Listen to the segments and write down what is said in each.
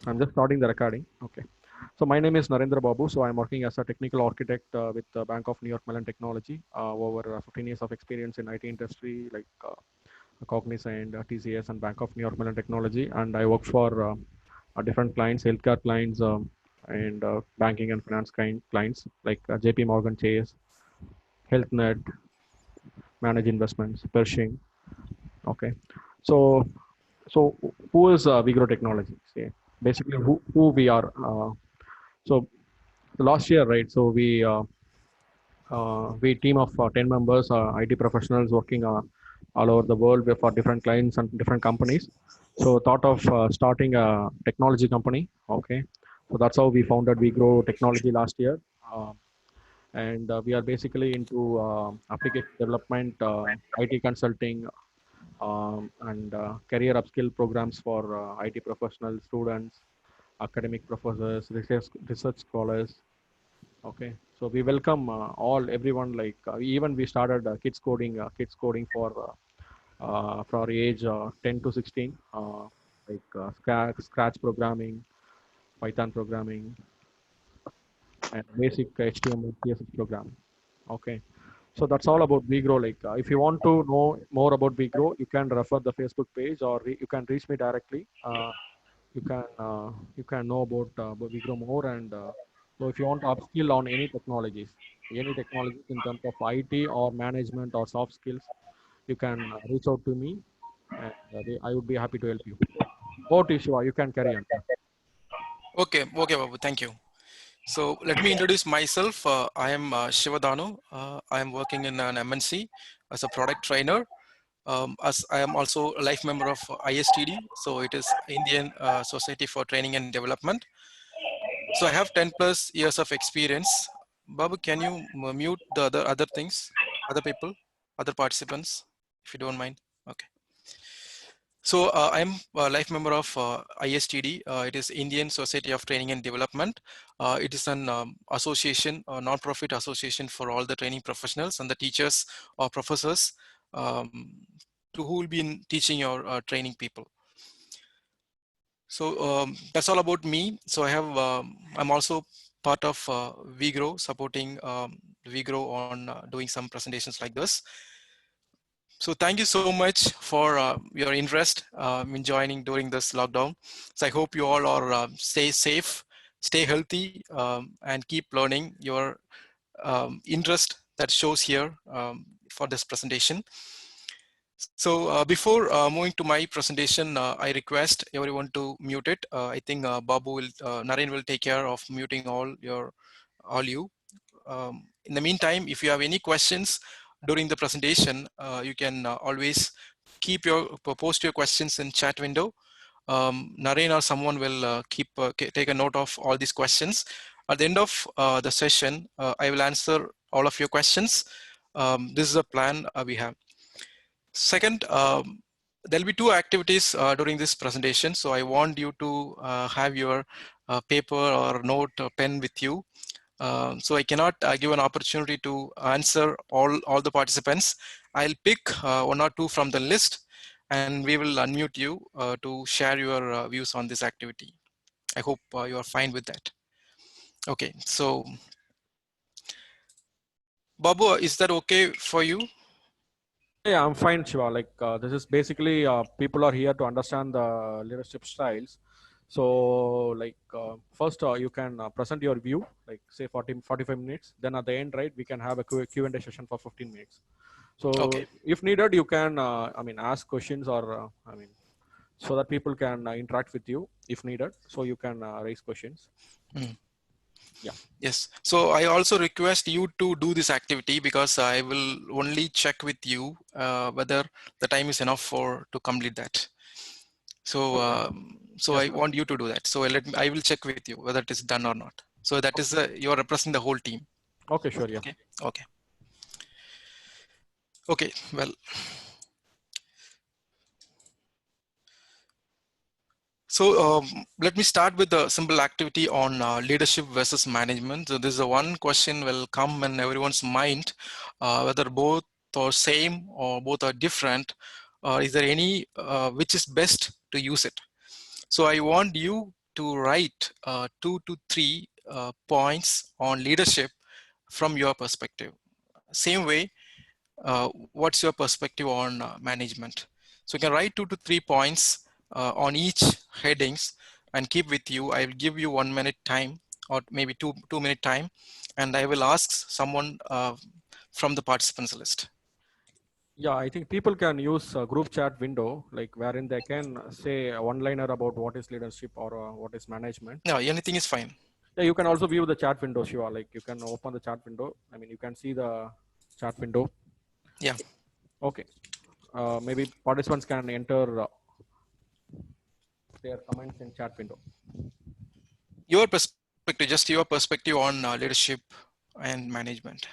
I'm just starting the recording. Okay. So my name is Narendra Babu. So I'm working as a technical architect with the Bank of New York Mellon Technology. Over 15 years of experience in IT industry, like Cognizant, TCS, and Bank of New York Mellon Technology. And I work for different clients, healthcare clients, and banking and finance clients like JP Morgan Chase, HealthNet, Manage Investments, Pershing. Okay. So so who is Vigro Technology? See, basically who we are. So last year, right? So we team of 10 members, IT professionals working all over the world for different clients and different companies. So thought of starting a technology company. Okay. So that's how we founded We Grow Technology last year. And we are basically into application development, IT consulting, and career upskill programs for IT professional students, academic professors, research scholars. Okay, so we welcome everyone. Like even we started kids coding for age 10 to 16, Scratch programming, Python programming, and basic HTML, CSS programming. Okay, so that's all about VGrow. Like if you want to know more about VGrow, you can refer the Facebook page, or you can reach me directly. You can know about VGrow more, and so if you want to upskill on any technologies in terms of IT or management or soft skills, you can reach out to me, and I would be happy to help you. Over to you, Shiva. You can carry on. Okay, Babu, thank you. So let me introduce myself. I am Siva. I am working in an MNC as a product trainer. As I am also a life member of ISTD, so it is Indian Society for Training and Development. So I have 10 plus years of experience. Babu, can you mute the other things, other people, other participants, if you don't mind? Okay. So I'm a life member of ISTD. It is Indian Society of Training and Development. It is an association, a non-profit association for all the training professionals and the teachers or professors to who will be teaching or training people. So that's all about me. So I'm also part of VGrow, supporting VGrow on doing some presentations like this. So thank you so much for your interest in joining during this lockdown. So I hope you all are stay safe, stay healthy, and keep learning your interest that shows here for this presentation. So before moving to my presentation, I request everyone to mute it. I think Naren will take care of muting all you. In the meantime, if you have any questions during the presentation, you can always post your questions in chat window. Naren or someone will take a note of all these questions. At the end of the session, I will answer all of your questions. This is a plan we have. Second, there'll be two activities during this presentation. So I want you to have your paper or note or pen with you. So I cannot give an opportunity to answer all the participants. I'll pick one or two from the list, and we will unmute you to share your views on this activity. I hope you are fine with that. Okay, so Babu, is that okay for you? Yeah, I'm fine, Shiva. Like this is basically people are here to understand the leadership styles. So like first you can present your view, like say 45 minutes. Then at the end, right, we can have a Q&A session for 15 minutes. So Okay. if needed, you can, ask questions or, so that people can interact with you if needed. So you can raise questions. Mm. Yeah. Yes. So I also request you to do this activity because I will only check with you whether the time is enough to complete that. So, so Yes, I want you to do that. So I will check with you whether it is done or not. So that is you are representing the whole team. okay, sure. Yeah. Okay. Okay. Okay. Well. So let me start with a simple activity on leadership versus management. So this is the one question will come in everyone's mind, whether both are same or both are different, or is there any which is best to use it. So I want you to write 2 to 3 points on leadership from your perspective. Same way, what's your perspective on management? So you can write 2 to 3 points on each headings and keep with you. I will give you 1 minute time or maybe two minute time, and I will ask someone from the participants list. Yeah, I think people can use a group chat window, like wherein they can say a one-liner about what is leadership or what is management. No, anything is fine. Yeah, you can also view the chat window, Shiva. Like you can open the chat window. I mean, you can see the chat window. Yeah. Okay. Maybe participants can enter their comments in chat window. Your perspective, just your perspective on leadership and management.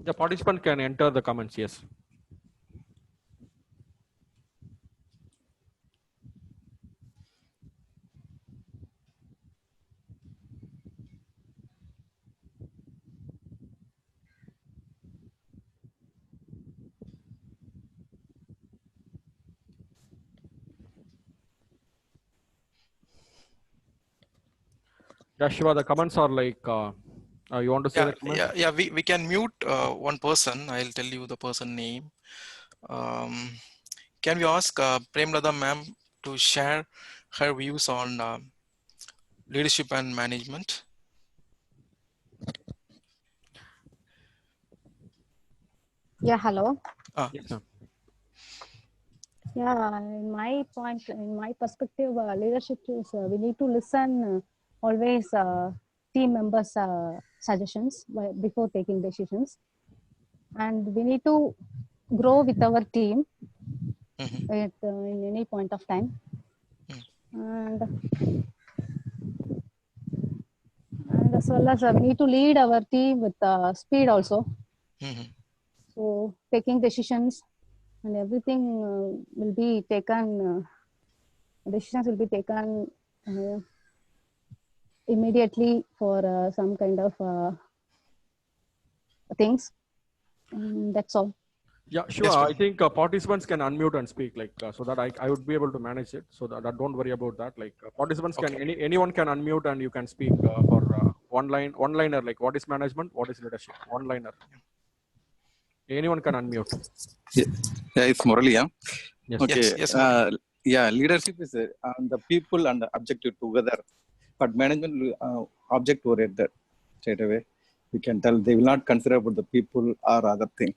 The participant can enter the comments. Yes. Yeah, Shiva. The comments are like. You want to say the comments? Yeah. We can mute one person. I'll tell you the person name. Can we ask Premlada ma'am to share her views on leadership and management? Yeah, hello. Yes, ma'am. Yeah, in my perspective, leadership is we need to listen always team members' suggestions before taking decisions, and we need to grow with our team in any point of time, and as well as we need to lead our team with speed also. So taking decisions and everything will be taken. Decisions will be taken immediately for some kind of things. That's all. Yeah, sure. Yes, I think participants can unmute and speak, like so that I would be able to manage it. So that don't worry about that. Like participants can anyone can unmute and you can speak for one liner. Like what is management? What is leadership? One liner. Anyone can unmute. Yeah, it's Murali. Yeah. Yes. Okay. Yes, Yeah, leadership is the people and the objective together, but management will object oriented straight away. We can tell they will not consider about the people or other thing.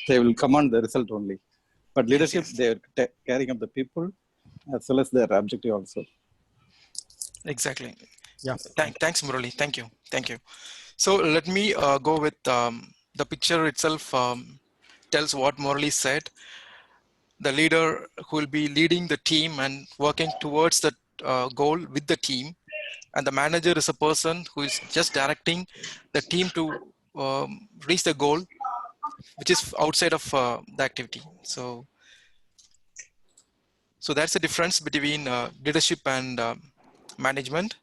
They will command the result only. But leadership, they are carrying up the people as well as their objective also. Exactly. Yeah. Thanks, Murali. Thank you. So let me go with the picture itself. Tells what Murali said. The leader who will be leading the team and working towards the goal with the team, and the manager is a person who is just directing the team to reach the goal, which is outside of the activity. So that's the difference between leadership and management.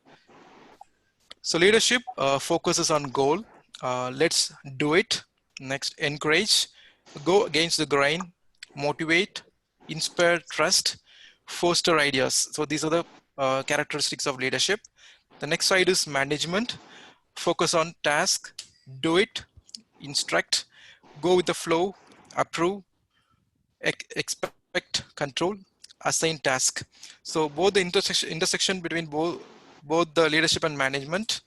So leadership focuses on goal. Let's do it. Next, encourage, go against the grain, motivate, inspire, trust, foster ideas. So these are the characteristics of leadership. The next side is management. Focus on task, do it, instruct, go with the flow, approve, expect, control, assign task. So both the intersection between both the leadership and management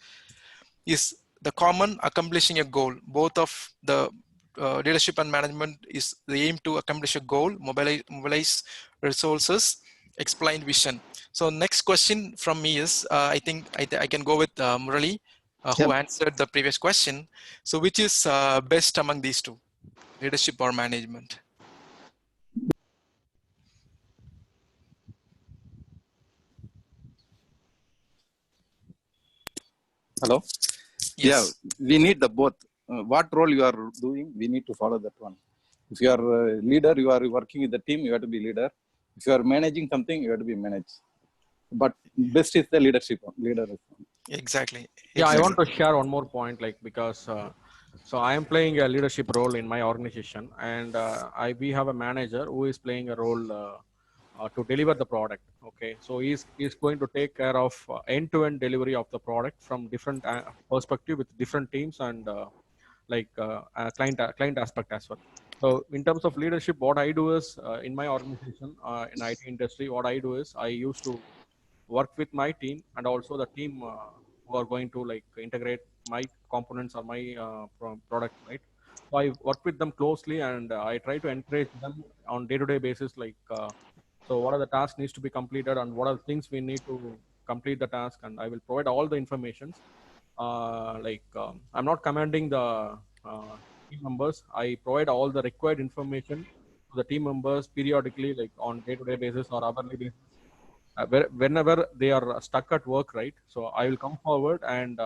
is the common accomplishing a goal. Both of the leadership and management is the aim to accomplish a goal, mobilize resources, explain vision. So next question from me is, I think I can go with Murali, who answered the previous question. So which is best among these two, leadership or management? Hello. Yeah, Yes. we need the both. What role you are doing, we need to follow that one. If you are a leader, you are working with the team, you have to be leader. If you are managing something, you have to be managed. But best is the leadership. Leader. Exactly. Yeah, I want Exactly. to share one more point, like because so I am playing a leadership role in my organization, and I we have a manager who is playing a role to deliver the product. Okay, so he's going to take care of end-to-end delivery of the product from different perspective with different teams and client aspect as well. So in terms of leadership, what I do is in my organization in IT industry, what I do is I used to work with my team and also the team who are going to like integrate my components or my product, right? So I work with them closely, and I try to encourage them on day-to-day basis, like so what are the tasks needs to be completed and what are the things we need to complete the task, and I will provide all the informations. I'm not commanding the team members. I provide all the required information to the team members periodically, like on day-to-day basis or hourly basis, whenever they are stuck at work, right? So I will come forward and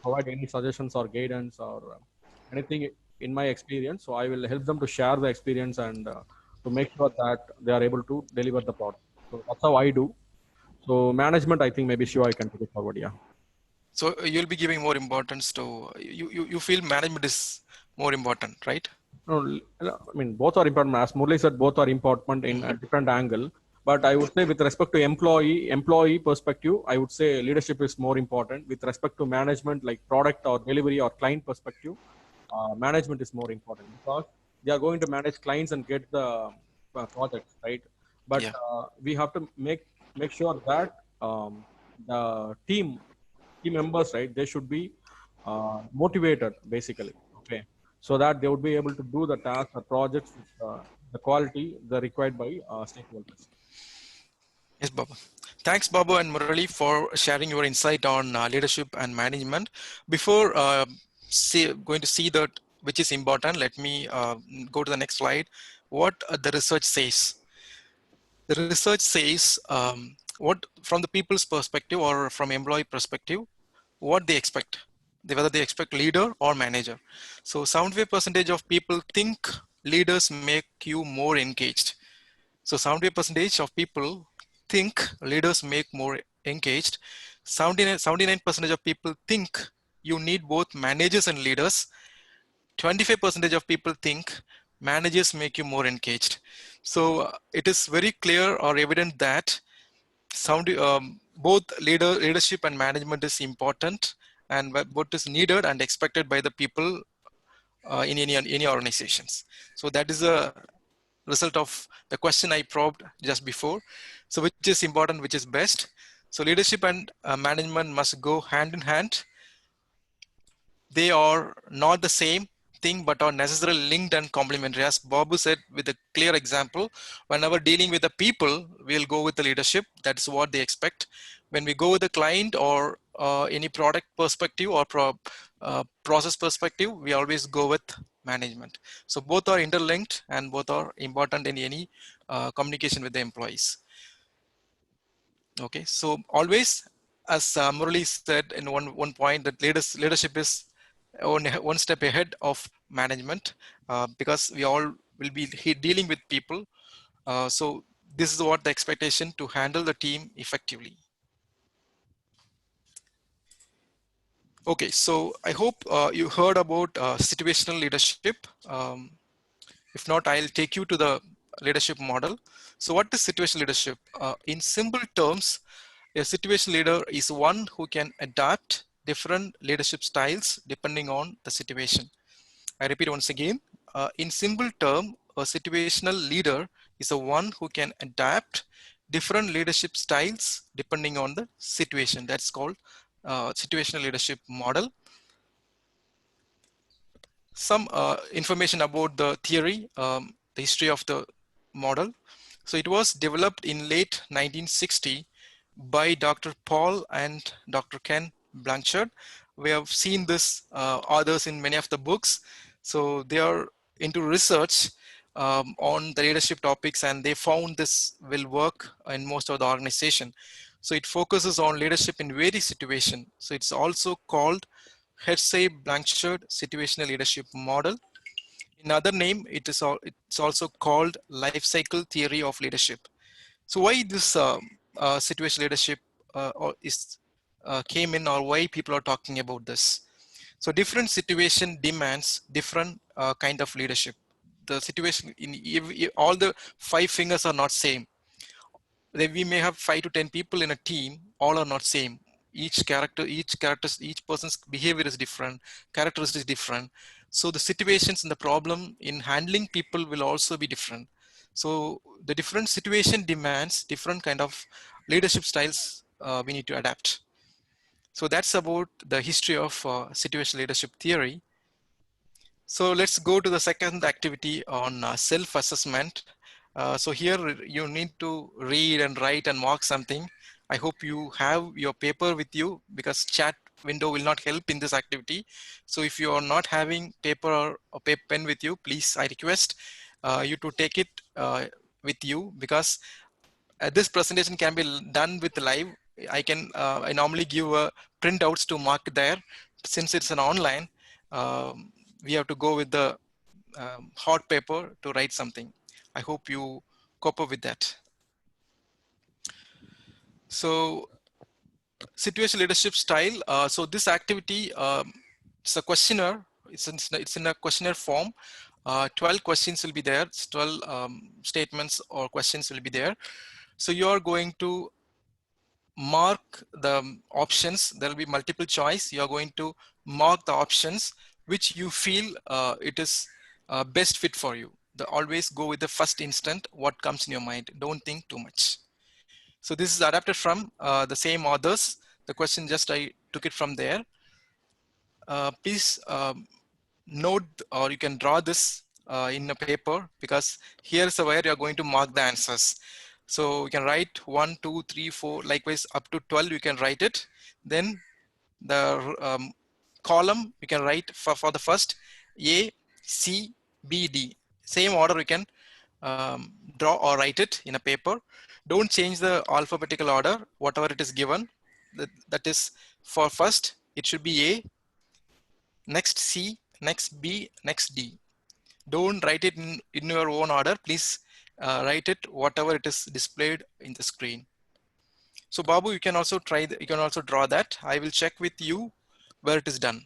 provide any suggestions or guidance or anything in my experience. So I will help them to share the experience and to make sure that they are able to deliver the product. So that's how I do. So management, I think maybe Shiva, I can take it forward. Yeah. So you'll be giving more importance to you feel management is more important, right? No, I mean, both are important. As Murli said, both are important in a different angle. But I would say, with respect to employee perspective, I would say leadership is more important. With respect to management, like product or delivery or client perspective, management is more important because they are going to manage clients and get the projects, right? But Yeah. we have to make sure that the team members, right? They should be motivated, basically. Okay, so that they would be able to do the tasks or projects with the quality the required by stakeholders. Yes, Babu. Thanks, Babu and Murali, for sharing your insight on leadership and management. Before going to see that which is important, let me go to the next slide. What the research says. The research says what from the people's perspective or from employee perspective, what they expect, whether they expect leader or manager. So 75% of people think leaders make you more engaged. So 75% of people think leaders make more engaged. 79% of people think you need both managers and leaders. 25% of people think managers make you more engaged. So it is very clear or evident that both leadership and management is important, and what is needed and expected by the people in any organizations. So that is a result of the question I probed just before. So which is important, which is best? So leadership and management must go hand in hand. They are not the same thing, but are necessarily linked and complementary. As Babu said, with a clear example, whenever dealing with the people, we'll go with the leadership. That's what they expect. When we go with the client or any product perspective or process perspective, we always go with management. So both are interlinked and both are important in any communication with the employees. Okay, so always, as Murali said in one point, that leadership is one step ahead of management because we all will be dealing with people. So this is what the expectation to handle the team effectively. Okay, so I hope you heard about situational leadership. If not, I'll take you to the leadership model. So what is situational leadership? In simple terms, a situational leader is one who can adapt different leadership styles depending on the situation. I repeat once again, in simple term, a situational leader is a one who can adapt different leadership styles depending on the situation. That's called situational leadership model. Some information about the theory, the history of the model. So it was developed in late 1960 by Dr. Paul and Dr. Ken Blanchard. We have seen this others in many of the books. So they are into research on the leadership topics, and they found this will work in most of the organization. So it focuses on leadership in various situations. So it's also called Hersey-Blanchard situational leadership model. In other name, it's also called life cycle theory of leadership. So why this situational leadership came in, or why people are talking about this? So different situation demands different kind of leadership. The situation in all the 5 fingers are not same. We may have 5 to 10 people in a team, all are not same. Each person's behavior is different, characteristic is different. So the situations and the problem in handling people will also be different. So the different situation demands different kind of leadership styles we need to adapt. So that's about the history of situational leadership theory. So let's go to the second activity on self-assessment. So here you need to read and write and mark something. I hope you have your paper with you, because chat window will not help in this activity. So if you are not having paper or a pen with you, please, I request you to take it with you, because this presentation can be done with live. I normally give printouts to mark there. Since it's an online, we have to go with the hot paper to write something. I hope you cope up with that. So situation leadership style. So this activity, it's a questionnaire. It's in a questionnaire form. 12 questions will be there. 12 statements or questions will be there. So you are going to mark the options. There will be multiple choice. You are going to mark the options which you feel it is best fit for you. Always go with the first instant what comes in your mind. Don't think too much. So this is adapted from the same authors. The question just I took it from there. Please note, or you can draw this in a paper, because here's where you're going to mark the answers. So you can write 1, 2, 3, 4, likewise up to 12, you can write it. Then the column, you can write for the first A, C, B, D. Same order you can draw or write it in a paper. Don't change the alphabetical order, whatever it is given. That is for first, it should be A, next C, next B, next D. Don't write it in your own order. Please write it whatever it is displayed in the screen. So Babu, you can also you can also draw that. I will check with you where it is done.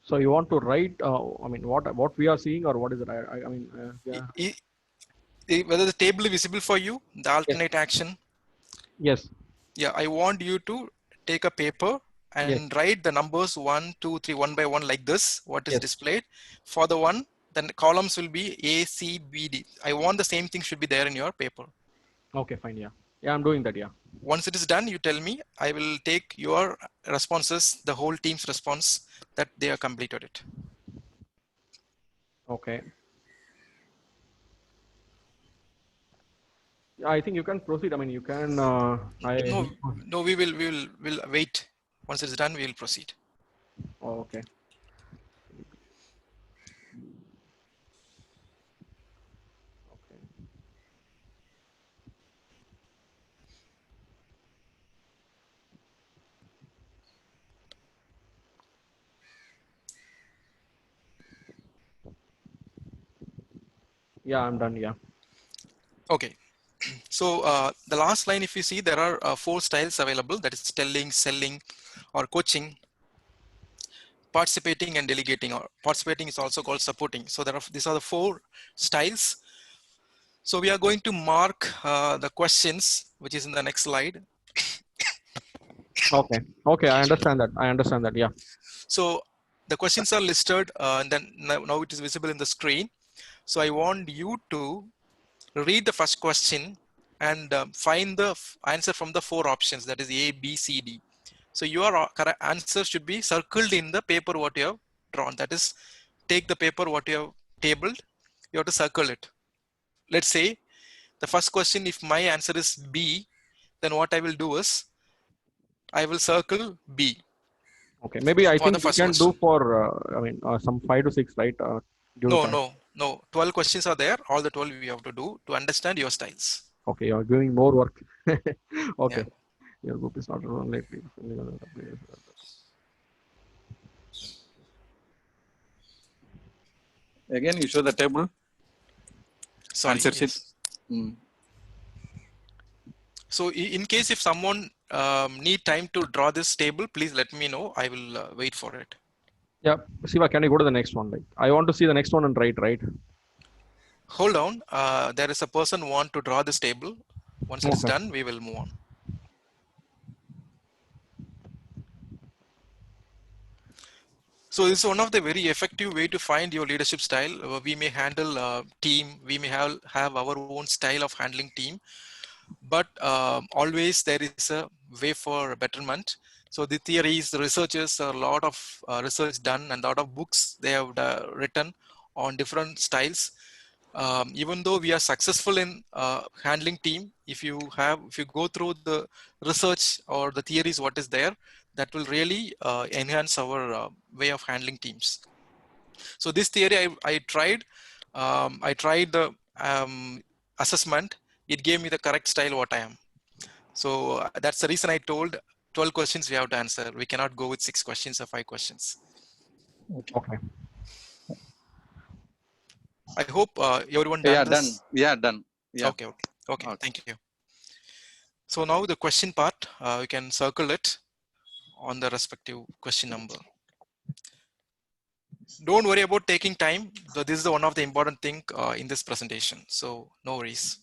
So you want to write, I mean, what we are seeing, or what is it? I mean, yeah. Whether the table is visible for you, the alternate action. Yes. Yeah, I want you to take a paper and write the numbers 1, 2, 3, one by one, like this, what is displayed. For the one, then the columns will be A, C, B, D. I want the same thing should be there in your paper. Okay, fine. Yeah. Yeah, I'm doing that. Yeah. Once it is done, you tell me. I will take your responses, the whole team's response, that they have completed it. Okay. Yeah, I think you can proceed. I mean, you can. No, we'll wait. Once it's done, we will proceed. Oh, okay. Yeah, I'm done. Yeah. Okay. So the last line, if you see, there are 4 styles available. That is telling, selling, or coaching, participating, and delegating. Or participating is also called supporting. So these are the 4 styles. So we are going to mark the questions, which is in the next slide. Okay. Okay, I understand that. Yeah. So the questions are listed, and then now it is visible in the screen. So I want you to read the first question and find the answer from the 4 options, that is A, B, C, D. So your correct answer should be circled in the paper what you have drawn. That is, take the paper what you have tabled, you have to circle it. Let's say the first question, if my answer is B, then what I will do is I will circle B. Okay, maybe I for the think we first can question. do for some 5 to 6, right? No. 12 questions are there. All the 12 we have to do to understand your styles. Okay, you're giving more work. Okay. Yeah. Your group is not run lately. Again, you show the table. Sorry. Answer sheet. Yes. So in case if someone need time to draw this table, please let me know. I will wait for it. Yeah, Siva, can you go to the next one? Like, I want to see the next one and write, right? Hold on. There is a person want to draw this table. Once it is Okay. done, we will move on. So this is one of the very effective way to find your leadership style. We may handle team. We may have our own style of handling team, but always there is a way for betterment. So the theories, the researchers, a lot of research done and a lot of books they have written on different styles. Even though we are successful in handling team, if you go through the research or the theories, what is there, that will really enhance our way of handling teams. So this theory I tried. I tried the assessment. It gave me the correct style what I am. So that's the reason I told 12 questions we have to answer. We cannot go with 6 questions or 5 questions. Okay. I hope everyone Yeah, done done. this. Yeah, done. Yeah. Okay. Thank you. So now the question part, we can circle it on the respective question number. Don't worry about taking time. This is one of the important thing in this presentation. So no worries.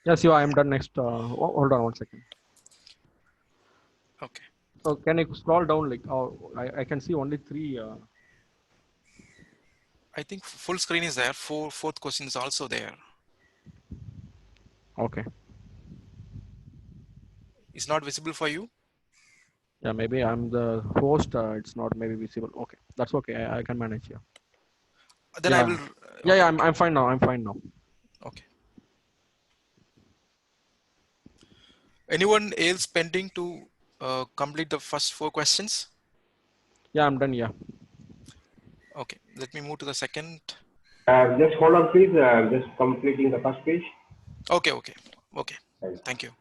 Yeah, Siva, I'm done next. Hold on one second. Okay. So can you scroll down? Like, I can see only 3. I think full screen is there. Fourth question is also there. Okay. It's not visible for you. Yeah, maybe I'm the host. It's not maybe visible. Okay, that's okay. I can manage. Yeah. Then I Yeah. will. Yeah, Okay. yeah. Okay. I'm fine now. I'm fine now. Okay. Anyone else pending to complete the first 4 questions? Yeah, I'm done. Yeah. Okay. Let me move to the second. Just hold on, please. Just completing the first page. Okay. Okay. Okay. Thanks. Thank you.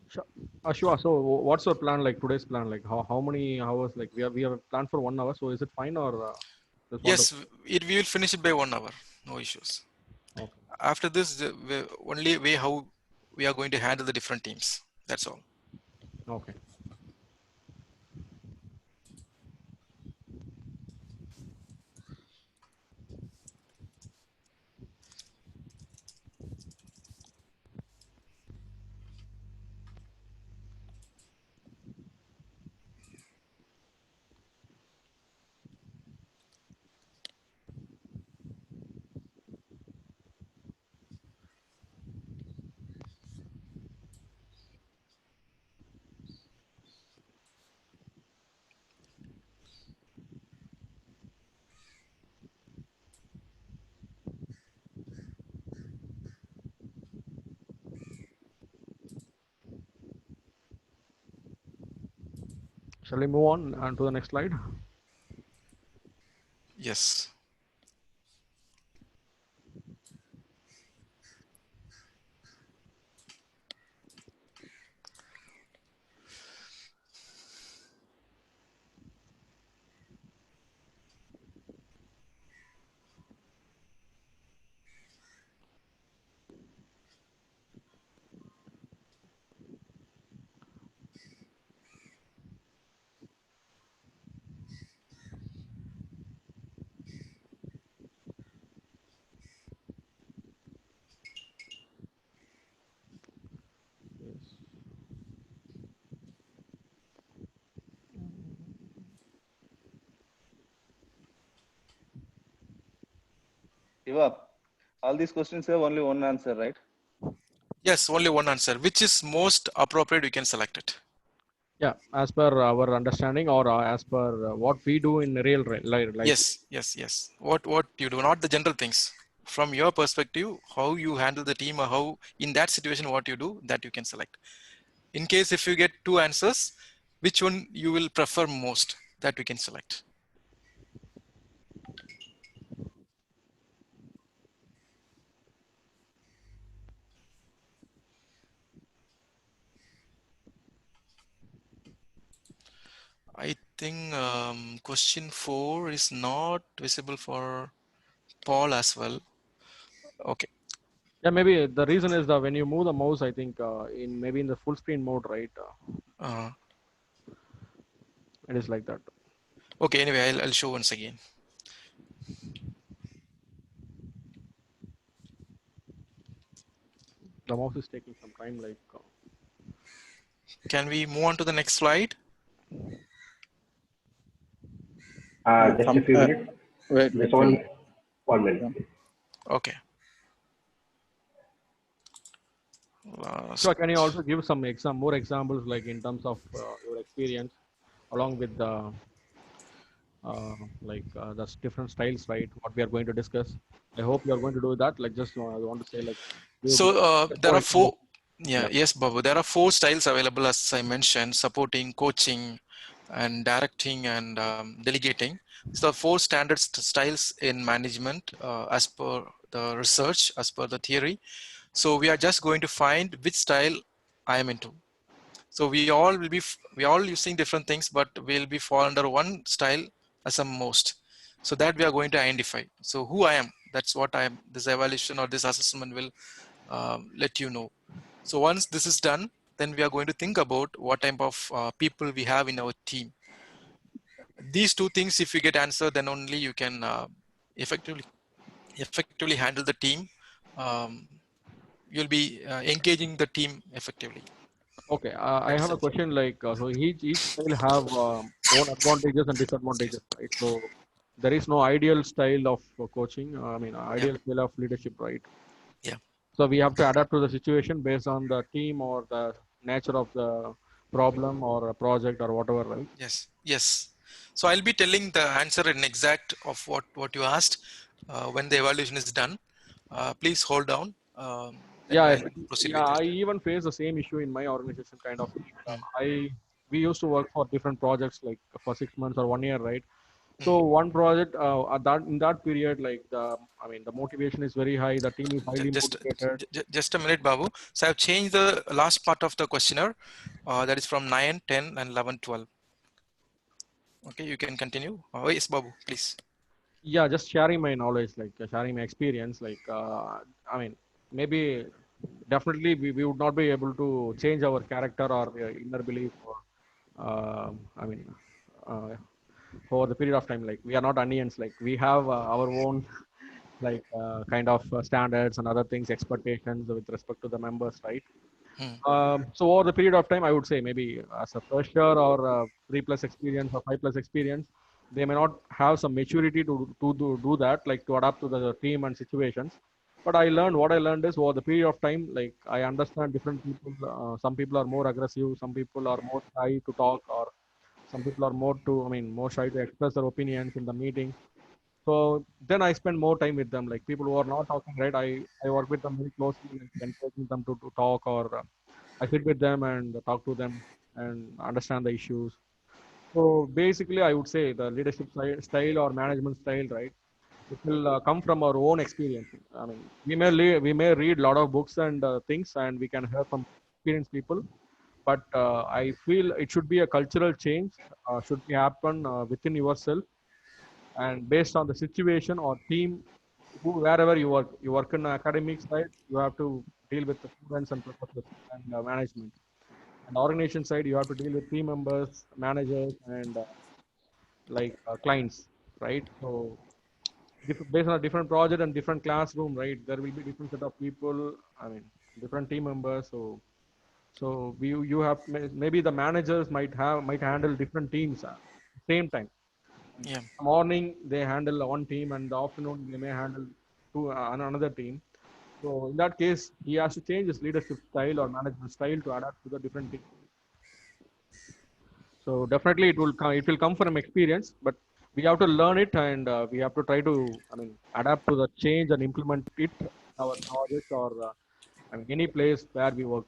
Sure. Shiva, so what's your plan? Like today's plan? Like how many hours? Like we have planned for 1 hour. So is it fine or just want to? Yes, we will finish it by 1 hour. No issues. Okay. After this, the only way how we are going to handle the different teams. That's all. Okay. Shall we move on to the next slide? Yes. Siva, all these questions have only one answer, right? Yes, only one answer. Which is most appropriate, you can select it. Yeah, as per our understanding or as per what we do in real life. Yes. What you do, not the general things. From your perspective, how you handle the team or how in that situation, what you do, that you can select. In case if you get two answers, which one you will prefer most, that we can select. I think question 4 is not visible for Paul as well. Okay. Yeah, maybe the reason is that when you move the mouse, I think in maybe in the full screen mode, right? Uh, It is like that. okay. Anyway, I'll show once again. The mouse is taking some time, like. Can we move on to the next slide? Just a few minutes. Wait, Just wait, wait. 1 minute. Yeah. Please. Okay. So can you also give some more examples, like in terms of your experience, along with the that's different styles, right? What we are going to discuss. I hope you are going to do that. Like, just I want to say, like, So there more are examples. four. Yeah. Yes, Babu. There are 4 styles available, as I mentioned: supporting, coaching, and directing, and delegating. So 4 standard styles in management, as per the research, as per the theory. So we are just going to find which style I am into. So we all using different things, but we'll be fall under one style as a most. So that we are going to identify. So who I am, that's what I am. This evaluation or this assessment will let you know. So once this is done, then we are going to think about what type of people we have in our team. These 2 things, if you get answer, then only you can effectively handle the team. You'll be engaging the team effectively. Okay, I That's have a it. question. Like, so each style have own advantages and disadvantages, right? So there is no ideal style of coaching. I mean, Yeah. ideal style of leadership, right? Yeah. So we have to adapt to the situation based on the team or the nature of the problem or a project or whatever, right? Yes. So I'll be telling the answer in exact of what you asked when the evaluation is done. Please hold down. Then Yeah, I'll proceed yeah. with I it. even face the same issue in my organization, kind of. Mm, We used to work for different projects, like for 6 months or 1 year, right? So mm. one project at that in that period, like the motivation is very high. The team is highly motivated. Just a minute, Babu. So I've changed the last part of the questionnaire. That is from 9, 10, and 11, 12. Okay, you can continue. Yes, Babu, please. Yeah, just sharing my knowledge, like sharing my experience. Like, I mean, maybe definitely we would not be able to change our character or inner belief or I mean, uh, for the period of time. Like, we are not onions. Like, we have our own like kind of standards and other things, expectations with respect to the members, right? Mm, So over the period of time, I would say maybe as a fresher or 3+ experience or 5+ experience, they may not have some maturity to do that, like to adapt to the team and situations. But what I learned is over the period of time, like I understand different people. Some people are more aggressive, some people are more shy to talk, or some people are more shy to express their opinions in the meetings. So then I spend more time with them, like people who are not talking, right? I work with them very closely, like encouraging them to talk, or I sit with them and talk to them and understand the issues. So basically, I would say the leadership style or management style, right? It will come from our own experience. I mean, we may read a lot of books and things, and we can hear from experienced people. But I feel it should be a cultural change, should be happen within yourself, and based on the situation or team, wherever you work in academic side, you have to deal with the students and professors and management. And organization side, you have to deal with team members, managers, and clients, right? So based on a different project and different classroom, right? There will be different set of people. I mean, different team members. So you have maybe the managers might handle different teams at the same time. yeah. Morning they handle one team, and the afternoon they may handle to another team. So in that case, he has to change his leadership style or management style to adapt to the different team. So definitely it will come from experience, but we have to learn it, and we have to try to, I mean, adapt to the change and implement it in our project or I mean, any place where we work.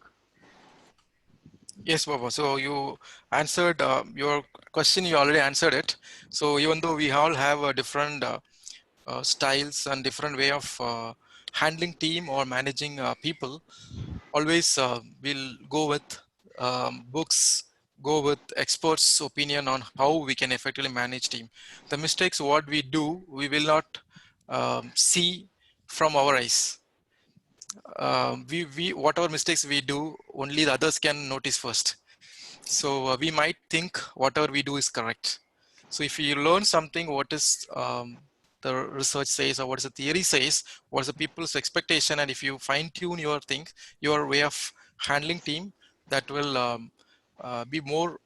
Yes, Baba. So you answered your question. You already answered it. So even though we all have a different styles and different way of handling team or managing people, always we'll go with books, go with experts' opinion on how we can effectively manage team. The mistakes what we do, we will not see from our eyes. We whatever mistakes we do, only the others can notice first. So we might think whatever we do is correct. So if you learn something, what is the research says or what is the theory says, what's the people's expectation, and if you fine tune your things, your way of handling team, that will be more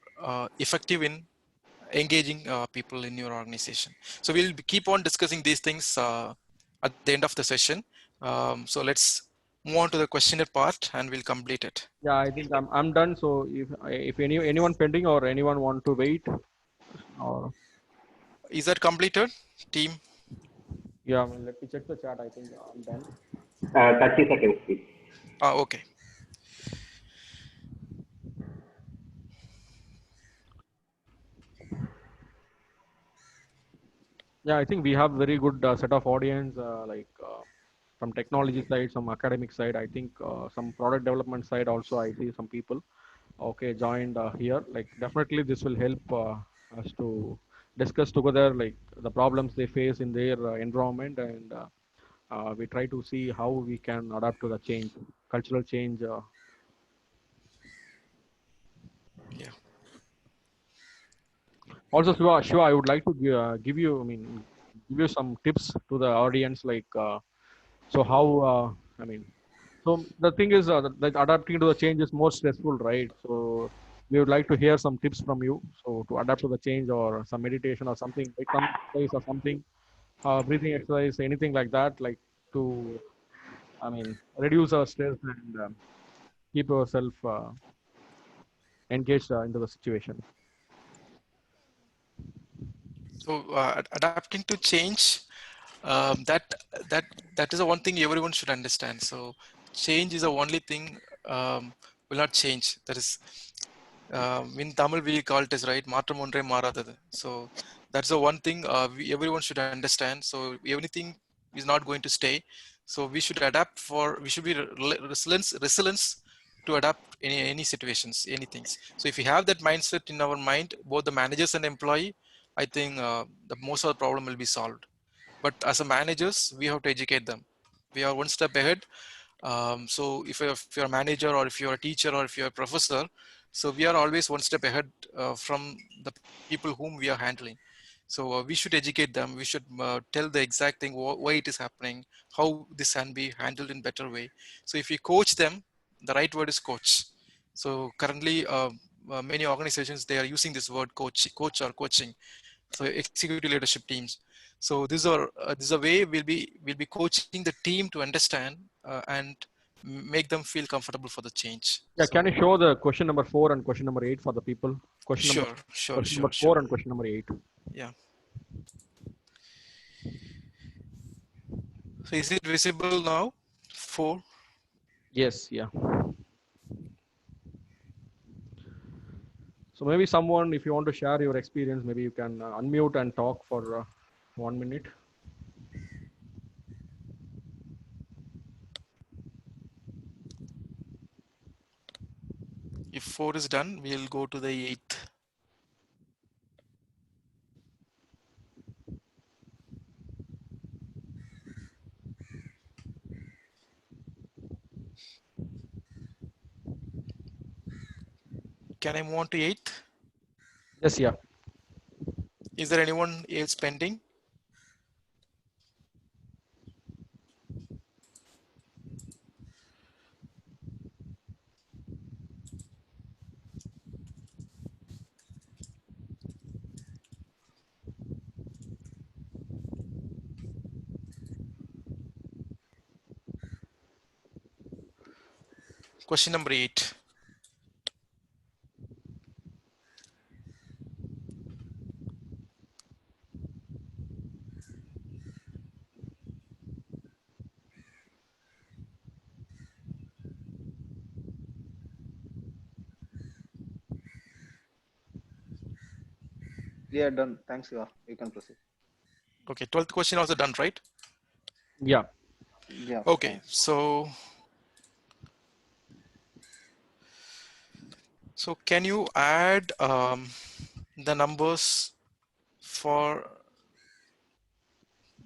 effective in engaging people in your organization. So we'll keep on discussing these things at the end of the session. So let's move on to the questionnaire part and we'll complete it. Yeah, I think I'm done. So if anyone pending or anyone want to wait, or Is that completed, team? yeah, I mean, let me check the chat. I think I'm done. 30 seconds, please. Okay. Yeah, I think we have very good set of audience, like from technology side, some academic side. I think some product development side also. I see some people. Okay, joined here. Like definitely, this will help us to discuss together like the problems they face in their environment, and we try to see how we can adapt to the change, cultural change. Yeah. Also, Shiva, I would like to give you, I mean, give you some tips to the audience, like. So how I mean, so the thing is that adapting to the change is more stressful, right? So we would like to hear some tips from you. So to adapt to the change, or some meditation or something, like some exercise or something, breathing exercise, anything like that, like to, I mean, reduce our stress and keep ourselves engaged into the situation. So adapting to change, that that that is the one thing everyone should understand. So change is the only thing will not change. That is in Tamil we call it as right மாற்றம் ஒன்றே மாறாதது. So that's the one thing everyone should understand. So everything is not going to stay. So we should adapt for, we should be resilience to adapt any situations, anything. So if we have that mindset in our mind, both the managers and employee, I think the most of the problem will be solved. But as a managers, we have to educate them. We are one step ahead. So if you're a manager or if you're a teacher or if you're a professor, so we are always one step ahead from the people whom we are handling. So we should educate them. We should tell the exact thing, why it is happening, how this can be handled in better way. So if we coach them, the right word is coach. So currently many organizations, they are using this word coach or coaching. So executive leadership teams. So this is a way we'll be coaching the team to understand and make them feel comfortable for the change. Yeah, So can you show the question number 4 and question number 8 for the people? Question number 4 and question number 8. Yeah. So is it visible now? 4. Yes, yeah. So maybe someone, if you want to share your experience, maybe you can unmute and talk for 1 minute. If 4 is done, we'll go to the 8th. Can I move on to 8th? Yes, yeah. Is there anyone else pending? Question number 8. Yeah, done. Thanks, Siva. You can proceed. Okay, 12th question also done, right? Yeah. Yeah, Okay, fine. so can you add the numbers for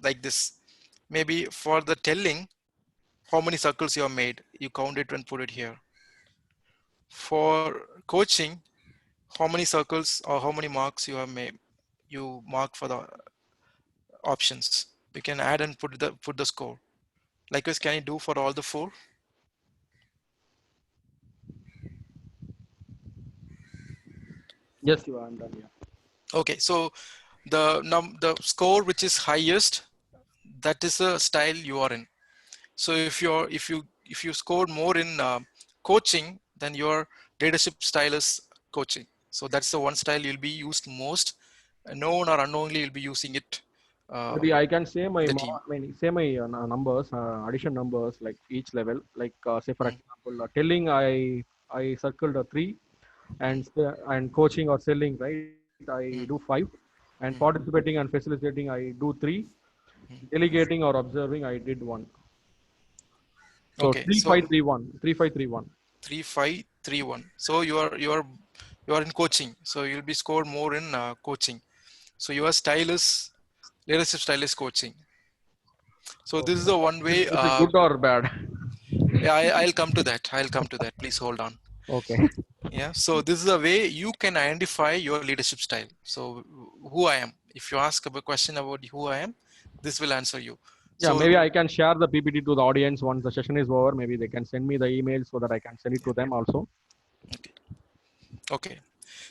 like this? Maybe for the telling, how many circles you have made, you count it and put it here. For coaching, how many circles or how many marks you have made, you mark for the options. You can add and put the score. Likewise, can you do for all the 4? Yes, you are. I'm done. Yeah. Okay, so the score which is highest, that is the style you are in. So if you scored more in coaching, then your leadership style is coaching. So that's the one style you'll be used most. Known or unknowingly, you'll be using it Maybe I can say my in the team. say my numbers, addition numbers, like each level. Like say for Mm, example, telling I circled a 3, mm, and coaching or selling, right, I do mm, 5, and mm, participating and facilitating I do 3, mm. delegating or observing I did 1. So Okay, three so five three one, 3 5 3 1. 3 5 3 1. So you are in coaching. So you'll be scored more in coaching. So your style is leadership style is coaching. So this is Okay. the one way. Is it good or bad? Yeah, I'll come to that. I'll come to that. Please hold on. Okay. Yeah. So this is a way you can identify your leadership style. So who I am. If you ask a question about who I am, this will answer you. Yeah, maybe So I can share the PPT to the audience once the session is over. Maybe they can send me the email so that I can send it to them also. okay. Okay.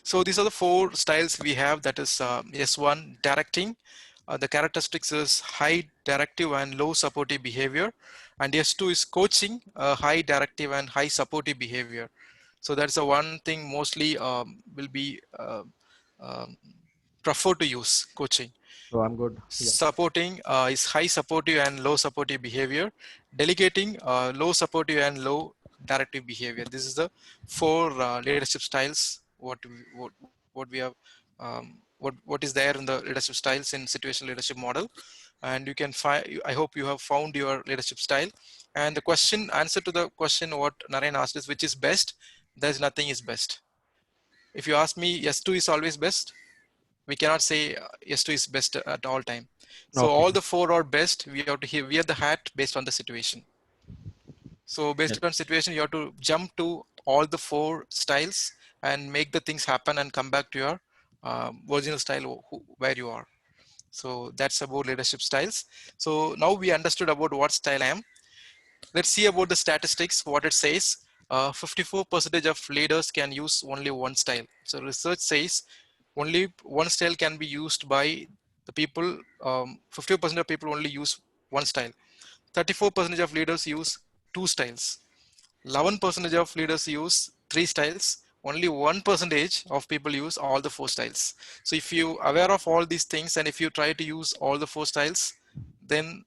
So these are the 4 styles we have. That is S1 directing. The characteristics is high directive and low supportive behavior. And S2 is coaching, high directive and high supportive behavior. So that's the one thing mostly will be preferred to use coaching. So I'm good. Yeah. Supporting is high supportive and low supportive behavior. Delegating, low supportive and low directive behavior. This is the 4 leadership styles. What we have, what is there in the leadership styles in situational leadership model, and you can find. I hope you have found your leadership style. And the answer to the question what Narayan asked is which is best. There's nothing is best. If you ask me, S2 is always best. We cannot say S2 is best at all time. So Okay. all the 4 are best. We have to wear the hat based on the situation. So based Yes. on situation, you have to jump to all the 4 styles and make the things happen and come back to your original style where you are. So that's about leadership styles. So now we understood about what style I am. Let's see about the statistics, what it says. 54% of leaders can use only one style. So research says only one style can be used by the people. 50% of people only use one style. 34% of leaders use 2 styles. 11% of leaders use 3 styles. Only 1% of people use all the 4 styles. So if you are aware of all these things and if you try to use all the 4 styles, then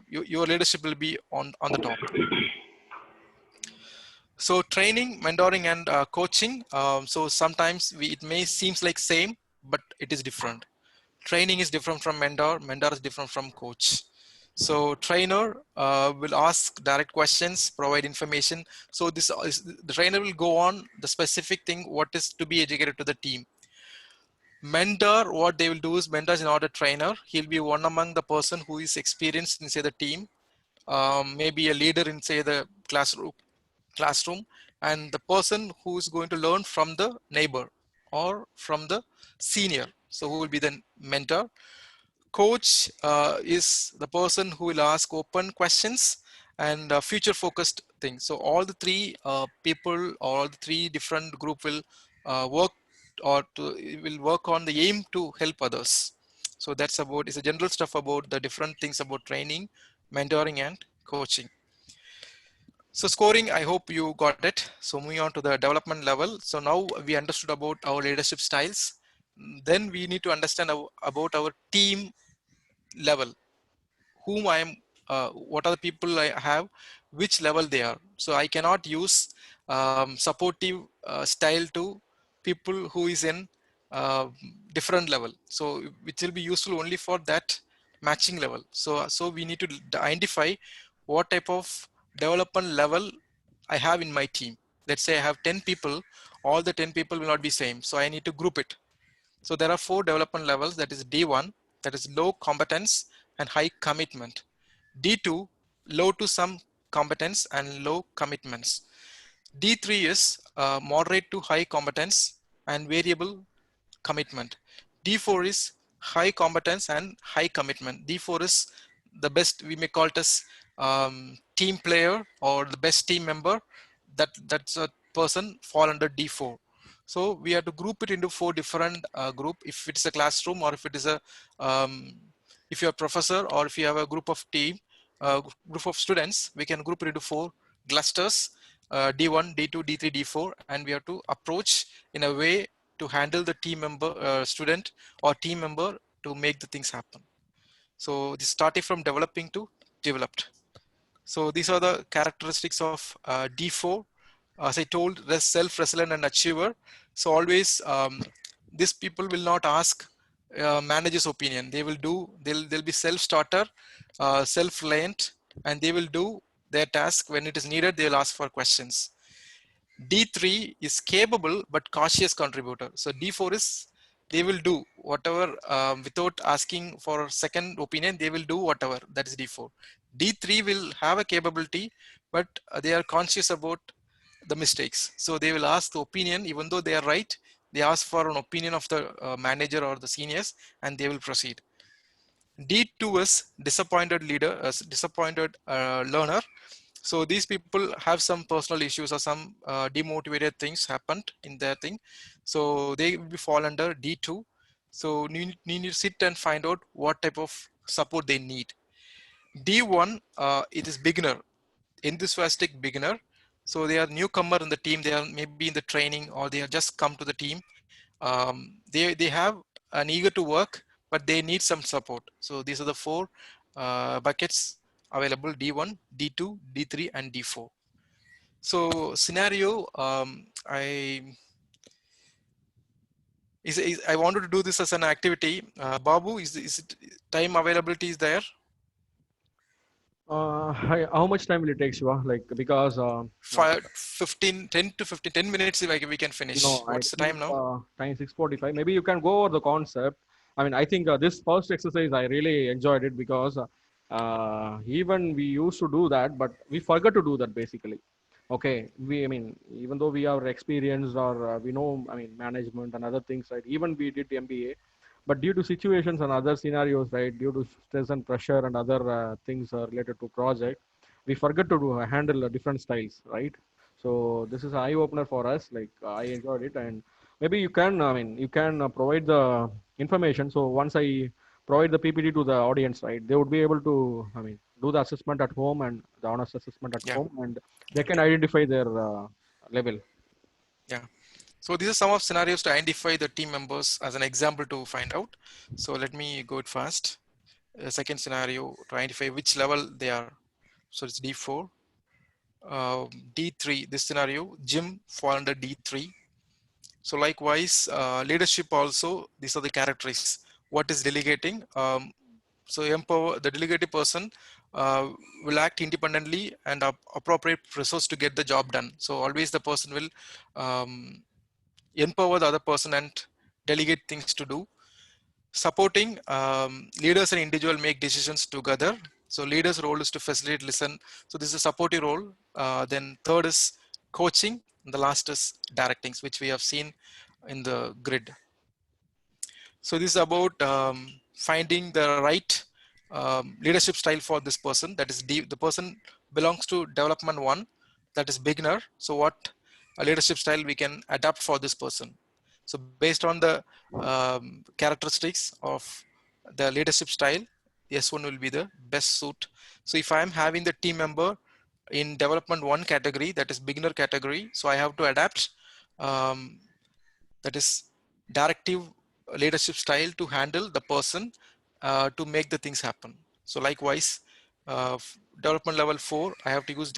your leadership will be on the top. So training, mentoring, and coaching. So sometimes it may seems like same, but it is different. Training is different from mentor. Mentor is different from coach. So trainer will ask direct questions, provide information. So the trainer will go on the specific thing, what is to be educated to the team. Mentor, what they will do is mentor is not a trainer. He'll be one among the person who is experienced in say the team, maybe a leader in say the classroom, and the person who is going to learn from the neighbor or from the senior. So who will be the mentor? Coach is the person who will ask open questions and future focused things. So all the 3 people or all the 3 different group will work will work on the aim to help others. So that's about, it's a general stuff about the different things about training, mentoring, and coaching. So scoring, I hope you got it. So moving on to the development level. So now we understood about our leadership styles. Then we need to understand about our team level, whom I am, what are the people I have, which level they are. So I cannot use supportive style to people who is in uh, different level. So which will be useful only for that matching level. So we need to identify what type of development level I have in my team. Let's say I have 10 people, all the 10 people will not be same. So I need to group it. So there are 4 development levels, that is D1, that is low competence and high commitment. D2, low to some competence and low commitments. D3 is moderate to high competence and variable commitment. D4 is high competence and high commitment. D4 is the best, we may call it as team player or the best team member. That's a person fall under D4. So we have to group it into 4 different group. If it's a classroom, or if it is a if you're a professor, or if you have a group of team, group of students, we can group it into 4 clusters, D1, D2, D3, D4, and we have to approach in a way to handle the team member, student or team member, to make the things happen. So this started from developing to developed. So these are the characteristics of D4. As I told, self-resilient and achiever. So always these people will not ask manager's opinion. They will do, they'll be self-starter, self-reliant, and they will do their task when it is needed. They'll ask for questions. D3 is capable but cautious contributor. So D4 is, they will do whatever without asking for second opinion. They will do whatever. That is D4. D3 will have a capability, but they are conscious about the mistakes. So they will ask the opinion, even though they are right. They ask for an opinion of the manager or the seniors, and they will proceed. D2 is disappointed leader, disappointed learner. So these people have some personal issues or some demotivated things happened in their thing. So they will fall under D2. So you need to sit and find out what type of support they need. D1, it is beginner, enthusiastic beginner. So they are newcomer in the team. They are maybe in the training, or they have just come to the team. They have an eager to work, but they need some support. So these are the 4 buckets available: D1, D2, D3, and D4. So scenario, I wanted to do this as an activity. Babu, is it time availability is there? How much time will it take, Shiva? Like, because 15, 10 to 15, 10 minutes if we can finish. I What's the think time now? time 6:45. Maybe you can go over the concept. I mean, I think this first exercise I really enjoyed it, because even we used to do that, but we forgot to do that basically. Okay, I mean, even though we are experienced, or we know, I mean, management and other things, right? Even we did MBA, but due to situations and other scenarios, right? Due to stress and pressure and other things related to project, we forget to handle different styles, right? So this is an eye opener for us. Like, I enjoyed it, and maybe you can, I mean, you can provide the information. So once I provide the PPT to the audience, right, they would be able to, I mean, do the assessment at home, and the honest assessment at Yeah. home, and they can identify their level. Yeah. So these are some of scenarios to identify the team members as an example to find out. So let me go it fast. Second scenario to identify which level they are. So it's D4. D3, this scenario, Jim fall under D3. So likewise, leadership also, these are the characteristics. What is delegating? So empower the delegated person will act independently and appropriate resource to get the job done. So always the person will empower the other person and delegate things to do. Supporting, leaders and individual make decisions together. So leaders' role is to facilitate, listen. So this is a supportive role. Then third is coaching. And the last is directing, which we have seen in the grid. So this is about finding the right leadership style for this person. That is the person belongs to development 1, that is beginner. So what a leadership style we can adapt for this person. So based on the characteristics of the leadership style, S1 will be the best suit. So if I'm having the team member in development 1 category, that is beginner category. So I have to adapt that is directive leadership style to handle the person to make the things happen. So likewise, development level 4, I have to use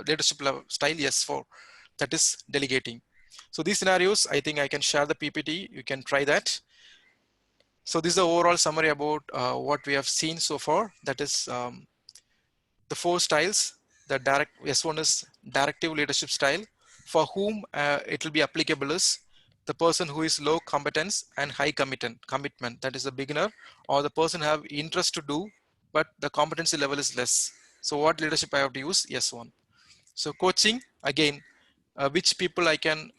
leadership level style S4, that is delegating. So these scenarios, I think I can share the PPT. You can try that. So this is the overall summary about what we have seen so far. That is the 4 styles. The S1 is directive leadership style. For whom it will be applicable is the person who is low competence and high commitment. That is a beginner, or the person have interest to do, but the competency level is less. So what leadership I have to use? S1. So coaching, again, which people I can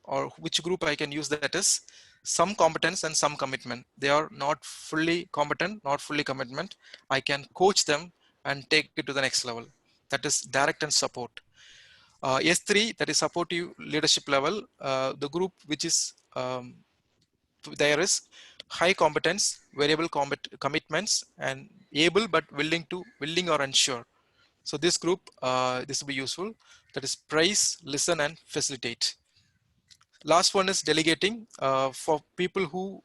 or which group I can use, that is some competence and some commitment. They are not fully competent, not fully commitment. I can coach them and take it to the next level. That is direct and support. S3, that is supportive leadership level. The group which is there is high competence, variable commitments, and able but willing or unsure. So this group, this will be useful. That is praise, listen, and facilitate. Last one is delegating for people who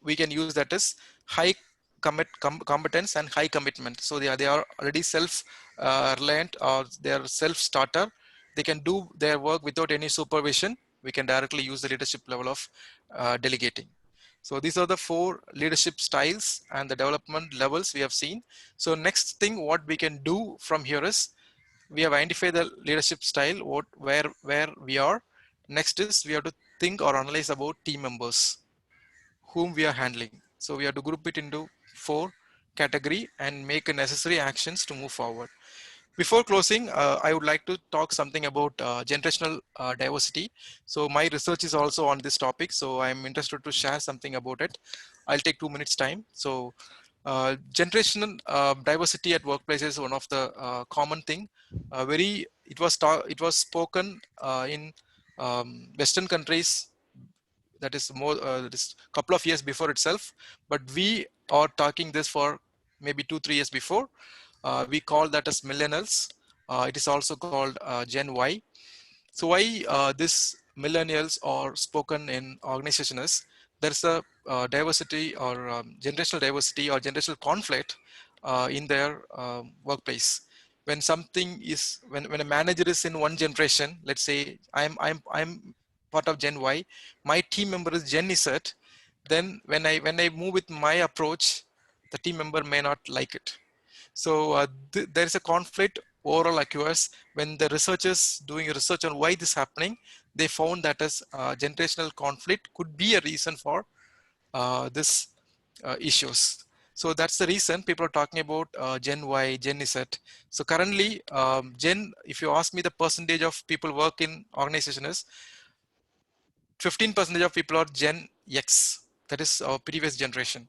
we can use, that is high competence and high commitment. So they are already self reliant, or they are self starter. They can do their work without any supervision. We can directly use the leadership level of delegating. So these are the 4 leadership styles and the development levels we have seen. So next thing what we can do from here is, we have identified the leadership style, where we are. Next is we have to think or analyze about team members whom we are handling. So we have to group it into 4 category and make necessary actions to move forward. Before closing, I would like to talk something about generational diversity. So my research is also on this topic, so I'm interested to share something about it. I'll take 2 minutes time. So generational diversity at workplaces is one of the common thing. It was spoken in Western countries, that is more this couple of years before itself, but we are talking this for maybe 2-3 years before. We call that as millennials. It is also called Gen Y. So why this millennials are spoken in organization is, there's a diversity or generational diversity or generational conflict in their workplace. When something is, when a manager is in one generation, let's say I'm part of Gen Y, my team member is Gen Z, then when I move with my approach, the team member may not like it. So there is a conflict overall occurs when the researchers doing research on why this is happening. They found that as generational conflict could be a reason for this issues. So that's the reason people are talking about Gen Y, Gen Z. So currently, if you ask me, the percentage of people work in organization is 15% of people are Gen X. That is our previous generation.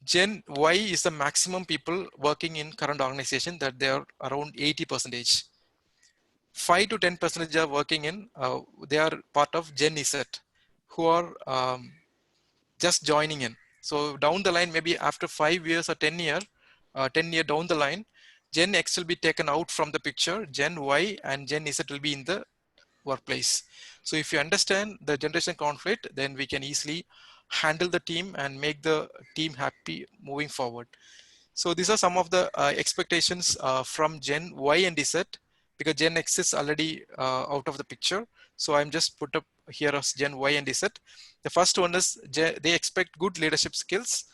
Gen Y is the maximum people working in current organization, that they are around 80%. 5 to 10% are working in, they are part of Gen Z, who are just joining in. So down the line, maybe after 5 years or 10 year down the line, Gen X will be taken out from the picture. Gen Y and Gen Z will be in the workplace. So if you understand the generation conflict, then we can easily handle the team and make the team happy moving forward. So these are some of the expectations from Gen Y and Z, because Gen X is already out of the picture. So I'm just put up here as Gen Y and Z. The first one is they expect good leadership skills.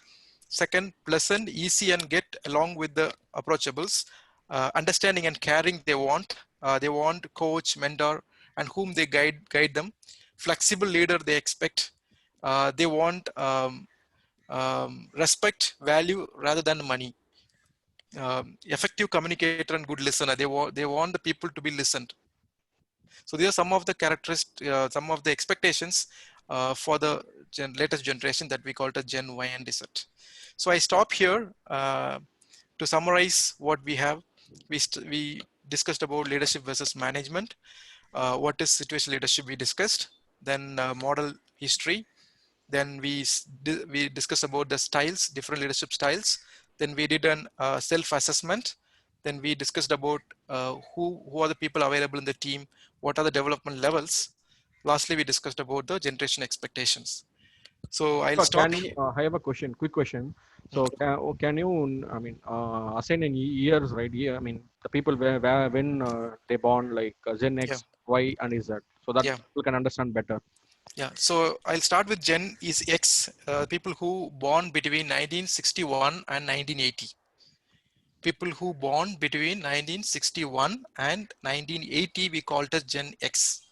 Second, pleasant, easy, and get along with the approachables. Understanding and caring they want. They want coach, mentor, and whom they guide them. Flexible leader they expect. They want respect, value rather than money. Effective communicator and good listener. They want the people to be listened. So these are some of the characteristics, some of the expectations for the latest generation that we call it Gen Y and Z. So I stop here to summarize what we have. We discussed about leadership versus management. What is situational leadership we discussed. Then model history. Then we discussed about the styles, different leadership styles. Then we did an self-assessment. Then we discussed about who are the people available in the team, what are the development levels. Lastly, we discussed about the generation expectations. So I'll stop Can you? here. I have a question. Quick question. So Mm. can you? I mean, assign any years, right? Yeah. I mean, the people where when they born, like Gen Yeah, X, Y, and Z, so that yeah, people can understand better. yeah. So I'll start with Gen is X, people who born between 1961 and 1980. People who born between 1961 and 1980, we call it as Gen X.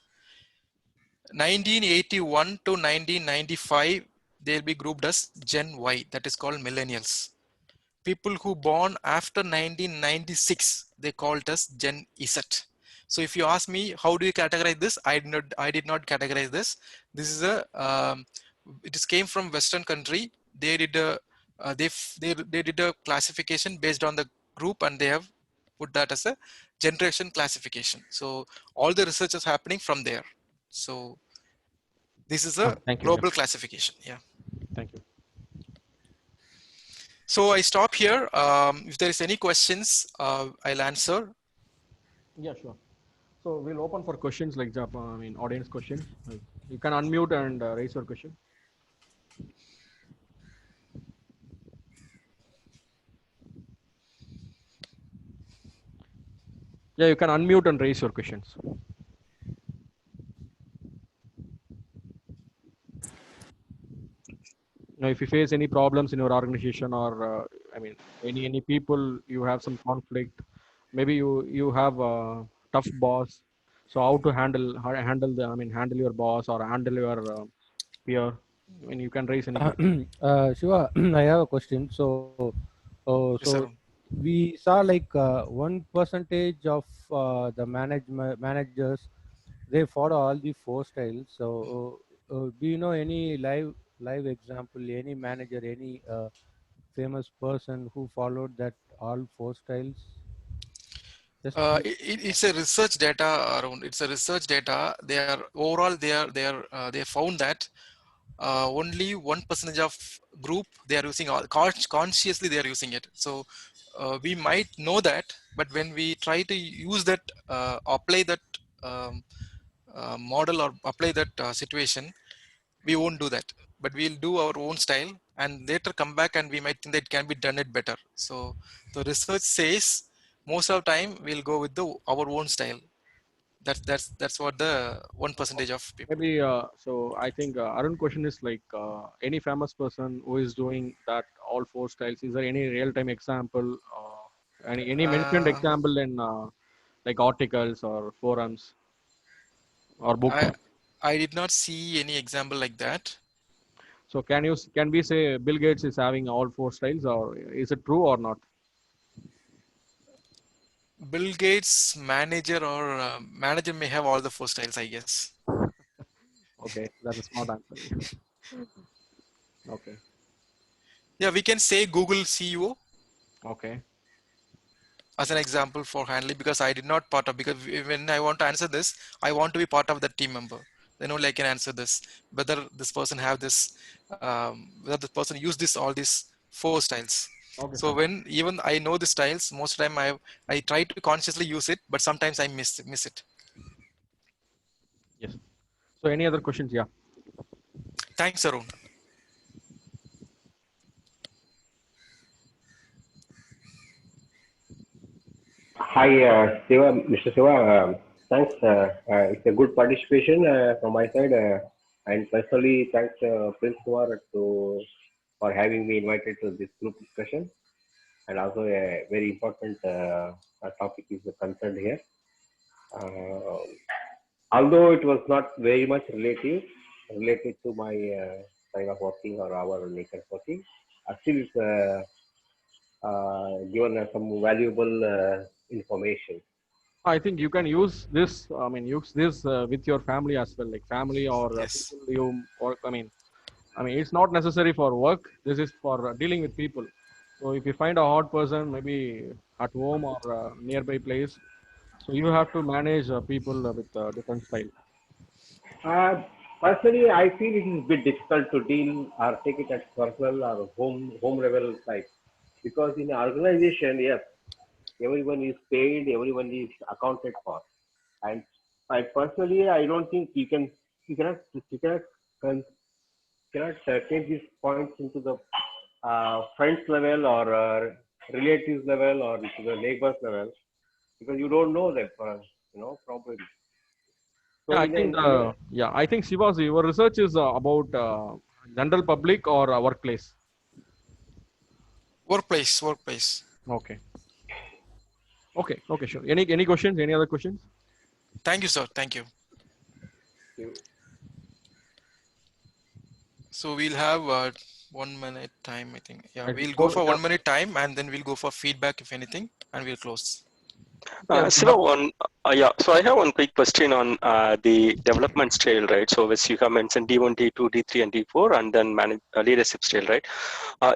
1981 to 1995, they'll be grouped as Gen Y, that is called millennials. People who born after 1996, they call it as Gen Z. So if you ask me, how do you categorize this? I did not categorize this. This is it is came from Western country. They did a, they did a classification based on the group, and they have put that as a generation classification. So all the research is happening from there. So this is a Thank you. Yeah. global classification. Yeah. Thank you. So I stop here. If there is any questions, I'll answer. Yeah, sure. So we'll open for questions like I mean, audience questions. You can unmute and raise your question. Yeah, you can unmute and raise your questions. Now, if you face any problems in your organization, or I mean, any people you have some conflict, maybe you have a tough boss. So how to handle the, I mean, handle your boss or handle your peer. I mean, you can raise any question. Shiva, I have a question. So Yes, sir. we saw like 1% of the managers, they follow all the four styles. So do you know any live example, any manager, any famous person who followed that all four styles? Just It's a research data around. It's a research data. They are overall. They found that only 1% of group they are using consciously they are using it. So we might know that, but when we try to use that, apply that um, model or apply that situation, we won't do that. But we'll do our own style, and later come back and we might think that it can be done it better. So the research says most of the time we'll go with our own style. That's what the 1% of people. Maybe so. I think Arun question is like any famous person who is doing that all four styles. Is there any real time example? Any mentioned Uh, example in like articles or forums or book? I did not see any example like that. So can we say Bill Gates is having all four styles, or is it true or not? Bill Gates manager or manager may have all the four styles, I guess. Okay, that's a smart answer. Okay, Yeah, we can say Google CEO okay, as an example for handling, because I did not part of, because when I want to answer this, I want to be part of the team member. Then only I can answer this, whether this person have this, whether this person use this all these four styles. okay, So fine. when even I know the styles, most of the time I try to consciously use it, but sometimes I miss it. Yes. So any other questions? Yeah. Thanks, Arun. Hi, Siva, Mr. Siva. Thanks. It's a good participation from my side. And personally, thanks Prince Kumar for having me invited to this group discussion. And also a very important topic is concerned here. Uh, Although it was not very much related to my style of working or our nature of working, still it's given some valuable information. I think you can use this. I mean, use this with your family as well, like family or Yes. people you work. I mean, it's not necessary for work. This is for dealing with people. So if you find a hot person, maybe at home or nearby place, so you have to manage people with different style. Uh, Personally, I feel it is a bit difficult to deal or take it as personal or home level type because in an organization, yes, everyone is paid, everyone is accounted for. And I personally, I don't think you cannot take these points into the friends level or relatives level or to the neighbors level because you don't know them, probably. So Yeah, I think I think Siva, your research is about general public or workplace. Workplace. Okay. Okay, sure. Any questions? Any other questions? Thank you, sir. Thank you. So we'll have 1 minute time, I think. Yeah, Like we'll go before, for yeah, 1 minute time and then we'll go for feedback if anything, and we'll close. yeah, if you Siva, have, yeah. So I have one quick question on the development scale, right? So as you have mentioned, D1, D2, D3, and D4, and then leadership scale, right?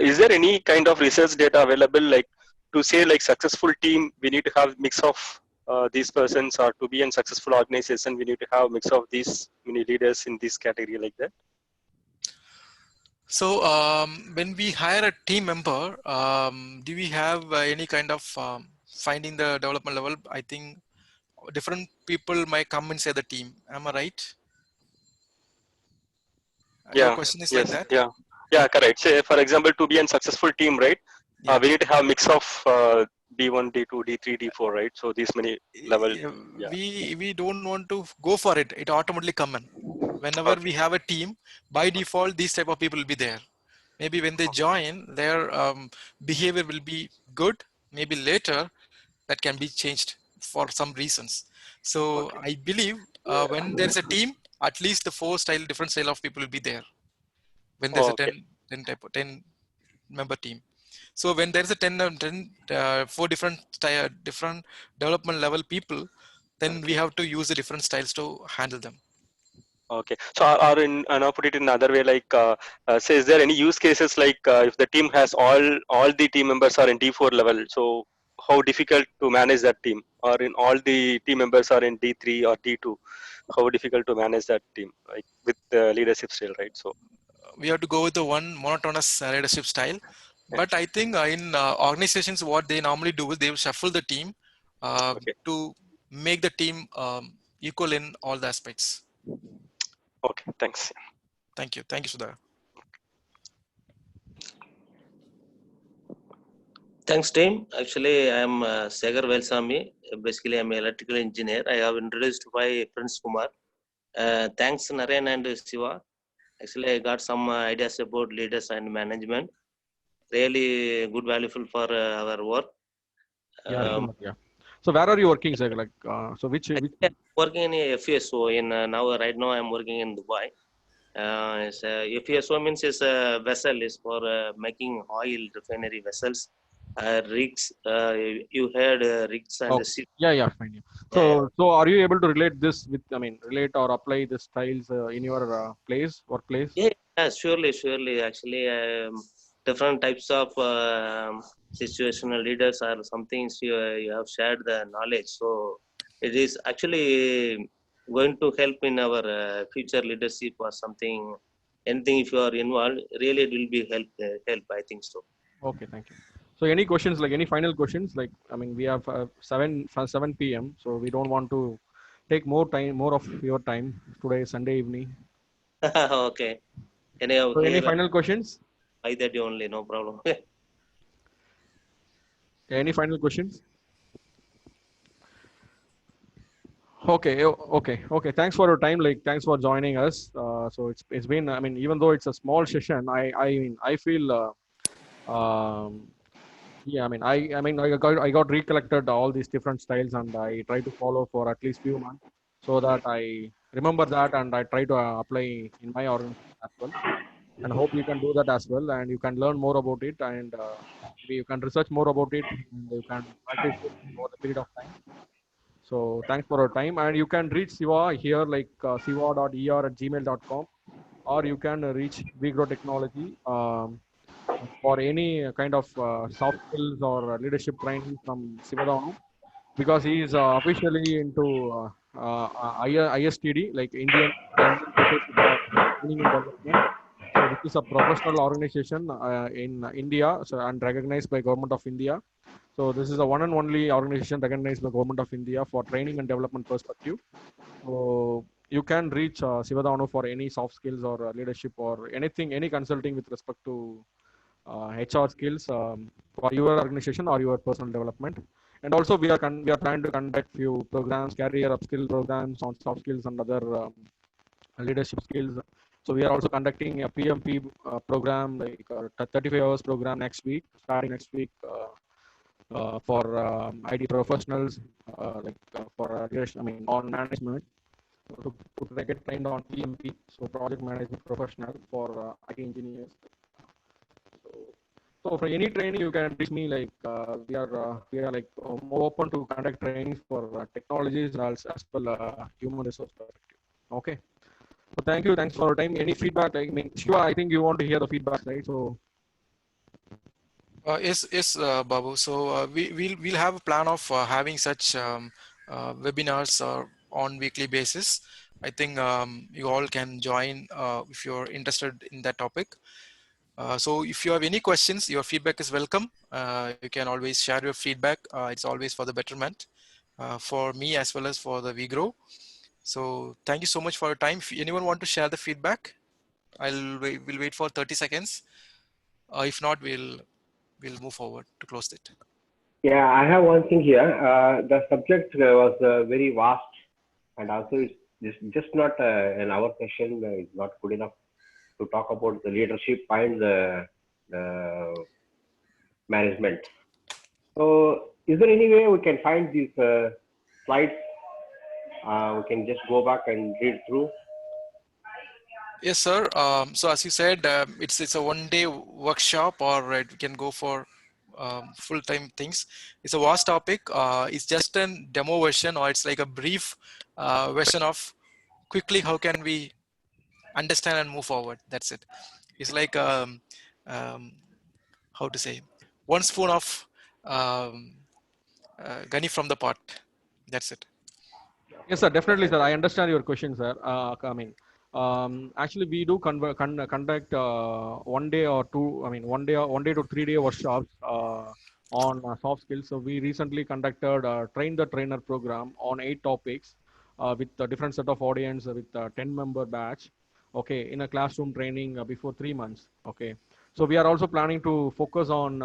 Is there any kind of research data available, like to say, like successful team, we need to have mix of these persons, or to be a successful organization, we need to have mix of these many leaders in this category, like that? So when we hire a team member, do we have any kind of finding the development level? I think different people might come inside the team. Am I right? Your Yeah. question is like Yes. that? Yeah. Yeah. Correct. Say, for example, to be a successful team, right? Yeah. We need to have mix of D1, D2, D3, D4, right? So these many level. Yeah. We don't want to go for it. It automatically come in. Whenever we Okay. have a team, by default, these type of people will be there. Maybe when they join, their behavior will be good. Maybe later, that can be changed for some reasons. So Okay. I believe when there is a team, at least the different style of people will be there. When there's a Okay. 10 member team. So when there's a 4 different development level people, then we Okay. have to use the different styles to handle them. Okay. So, or in, and I'll put it in another way, like, say, is there any use cases like if the team has all the team members are in D4 level, so how difficult to manage that team, or in all the team members are in D3 or D2, how difficult to manage that team, like with the leadership still, right? So, We have to go with the one monotonous leadership style. yeah. But I think in organizations, what they normally do is they will shuffle the team Okay. to make the team equal in all the aspects. Okay. Thanks. Thank you. Thank you, Sudha. Thanks, team. Actually, I'm Segar Velsami. Basically, I'm an electrical engineer. I have introduced by Prince Kumar. Thanks, Naren and Siva. Actually, I got some ideas about leaders and management. Really good, valuable for our work. yeah, sure, yeah. So where are you working, sir? Like, so which I'm working in a FSO. Right now, I'm working in Dubai. FSO means it's a vessel is for making oil refinery vessels. Rigs, you heard rigs and okay. ships. Yeah, fine. Yeah. Yeah, So are you able to relate this with, I mean, relate or apply the styles in your workplace? yeah, surely. Actually, different types of situational leaders are some things you have shared the knowledge. So it is actually going to help in our future leadership or something. Anything if you are involved, really it will be help. I think so. Okay, thank you. So any questions, like any final questions? Like, I mean, we have 7 p.m. So we don't want to take more of your time. Today is Sunday evening. Okay. Anyhow, So any here final questions? I that only, no problem. Any final questions? Okay. Thanks for your time. Like, thanks for joining us. So it's been. I mean, even though it's a small session, I feel. Yeah, I got recollected all these different styles, and I try to follow for at least few months, so that I remember that and I try to apply in my organization as well. And hope you can do that as well, and you can learn more about it, and maybe you can research more about it, and you can practice it over the period of time. So thanks for your time, and you can reach Siva here, like siva.er@gmail.com, or you can reach Vigro Technology for any kind of soft skills or leadership training from Siva, because he is officially into ISTD, like Indian Society for Training and Development. So which is a professional organization in India, so, and recognized by Government of India. So this is the one and only organization recognized by Government of India for training and development perspective. So you can reach Siva for any soft skills or leadership or anything, any consulting with respect to HR skills for your organization or your personal development. And also we are planning to conduct few programs, career upskill programs on soft skills and other leadership skills. So we are also conducting a PMP program, like 35 hours program next week, starting next week for IT professionals, on management. To get trained on PMP, so project management professional for IT engineers. So for any training, you can reach me. Like we are like more open to conduct trainings for technologies as well human resource perspective. Okay. So thank you. Thanks for your time. Any feedback? I mean, Shiva, I think you want to hear the feedback, right? So Yes, Babu. So we'll have a plan of having such webinars on weekly basis. I think you all can join if you're interested in that topic. So if you have any questions, your feedback is welcome. You can always share your feedback. It's always for the betterment for me as well as for the WeGrow. So thank you so much for your time. If anyone want to share the feedback, we'll wait for 30 seconds. If not, we'll move forward to close it. Yeah, I have one thing here. The subject was very vast, and also it's just not an hour session. It's not good enough to talk about the leadership and the management. So, is there any way we can find these slides? We can just go back and read through. Yes, sir. So as you said, it's a one-day workshop, or it can go for full-time things. It's a vast topic. It's just a demo version, or it's like a brief version of quickly how can we understand and move forward. That's it. It's like how to say, one spoon of gunny from the pot. That's it. yes, sir, definitely, sir. I understand your question, sir. Actually, we do conduct 1 day or two. I mean, 1 day to 3 day workshops on soft skills. So we recently conducted train the trainer program on 8 topics with a different set of audience with a 10-member batch. Okay, in a classroom training before 3 months. Okay, so we are also planning to focus on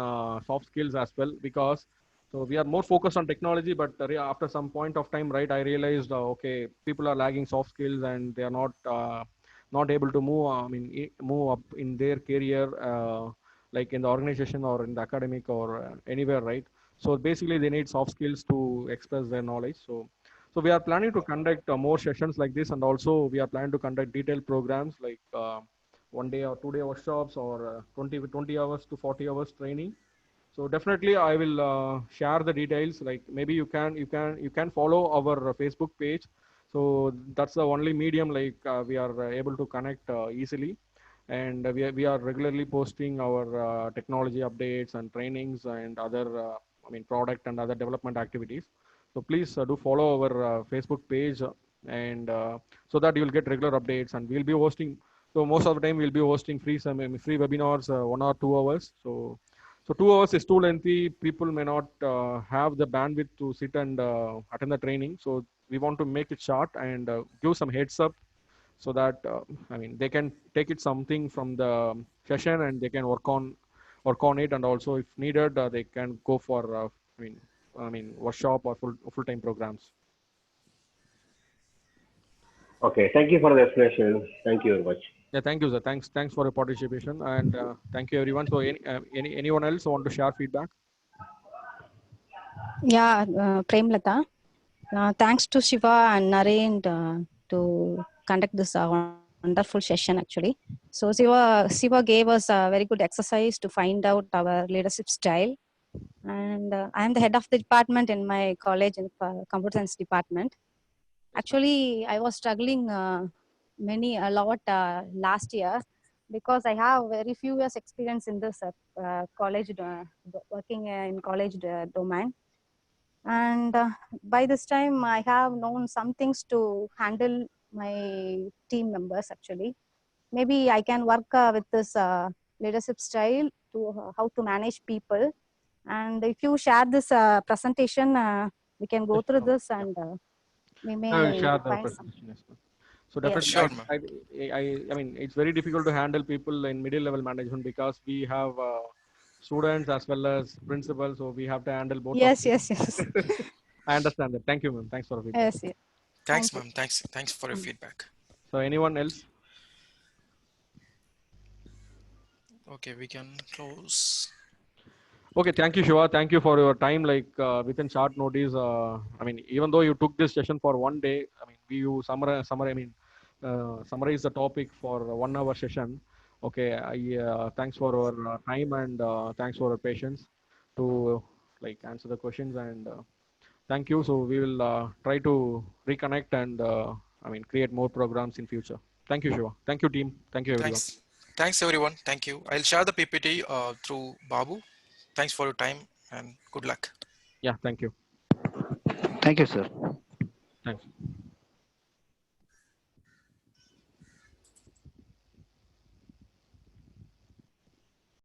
soft skills as well, because so we are more focused on technology, but after some point of time, right, I realized, okay, people are lagging soft skills and they are not able to move. Move up in their career, like in the organization or in the academic or anywhere, right? So basically, they need soft skills to express their knowledge. So we are planning to conduct more sessions like this, and also we are planning to conduct detailed programs like 1 day or 2 day workshops or 20 hours to 40 hours training. So definitely I will share the details. Like maybe you can follow our Facebook page. So that's the only medium, like we are able to connect easily. And we are regularly posting our technology updates and trainings and other product and other development activities. So please do follow our Facebook page, and so that you will get regular updates, and we'll be hosting. So most of the time we'll be hosting free webinars, 1 or 2 hours. So 2 hours is too lengthy. People may not have the bandwidth to sit and attend the training. So we want to make it short and give some heads up, so that they can take it something from the session and they can work on it. And also, if needed, they can go for workshop or full-time programs. Okay, thank you for the explanation. Thank you very much. Yeah, thank you, sir. Thanks for your participation, and thank you, everyone. So, anyone else want to share feedback? Yeah, Premlata. Thanks to Shiva and Naren to conduct this wonderful session actually. So Siva gave us a very good exercise to find out our leadership style. And I am the head of the department in my college in computer science department. Actually, I was struggling a lot last year, because I have very few years experience in this college, working in college domain. And by this time, I have known some things to handle my team members actually. maybe I can work with this leadership style to how to manage people. And if you share this presentation, we can go Yes, through sure. this Yeah. and we I will may share the find some. presentation as well. So Yes. definitely, Sure, ma'am. I mean, it's very difficult to handle people in middle level management because we have students as well as principals, so we have to handle both of Yes, them. yes, yes. I understand that. Thank you, ma'am. Thanks for the feedback. Yes, yes. Thanks, Thank you. ma'am. Thanks for your feedback. So anyone else? Okay, we can close. Okay, thank you, Shiva. Thank you for your time. Like within short notice, I mean, even though you took this session for one day, I mean, you summarize the topic for a 1 hour session. Okay, thanks for your time and thanks for your patience to like answer the questions and thank you. So we will try to reconnect and I mean create more programs in future. Thank you, Shiva. Thank you, team. Thank you, everyone. Thanks, everyone. Thank you. I'll share the PPT through Babu. Thanks for your time and good luck. Yeah, thank you. Thank you, sir. Thanks.